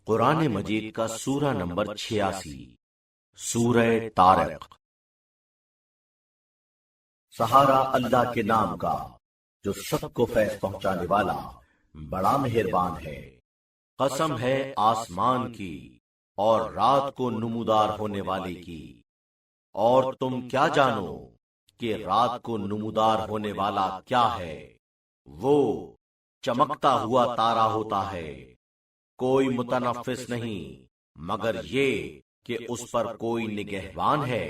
قرآن مجید کا سورہ نمبر 86، سورہ طارق۔ سہارا اللہ کے نام کا جو سب کو فیض پہنچانے والا بڑا مہربان ہے۔ قسم ہے آسمان کی اور رات کو نمودار ہونے والے کی، اور تم کیا جانو کہ رات کو نمودار ہونے والا کیا ہے؟ وہ چمکتا ہوا تارا ہوتا ہے، کوئی متنفس نہیں مگر یہ کہ اس پر کوئی نگہبان ہے۔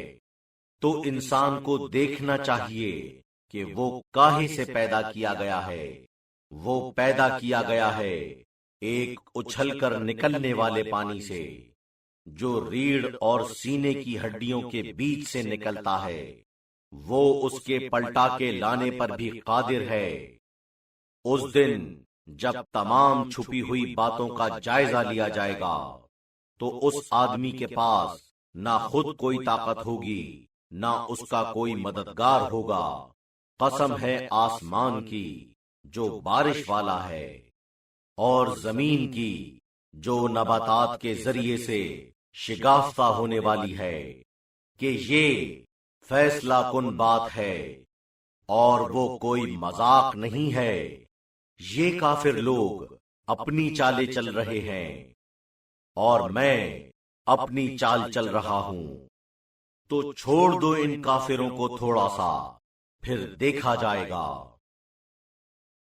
تو انسان کو دیکھنا چاہیے کہ وہ کاہے سے پیدا کیا گیا ہے۔ وہ پیدا کیا گیا ہے ایک اچھل کر نکلنے والے پانی سے، جو ریڑھ اور سینے کی ہڈیوں کے بیچ سے نکلتا ہے۔ وہ اس کے پلٹا کے لانے پر بھی قادر ہے۔ اس دن جب تمام چھپی ہوئی باتوں کا جائزہ لیا جائے گا تو اس آدمی کے پاس نہ خود کوئی طاقت ہوگی نہ اس کا کوئی مددگار ہوگا۔ قسم ہے آسمان کی جو بارش والا ہے، اور زمین کی جو نباتات کے ذریعے سے شگافتہ ہونے والی ہے، کہ یہ فیصلہ کن بات ہے اور وہ کوئی مذاق نہیں ہے۔ یہ کافر لوگ اپنی چالیں چل رہے ہیں اور میں اپنی چال چل رہا ہوں۔ تو چھوڑ دو ان کافروں کو تھوڑا سا، پھر دیکھا جائے گا۔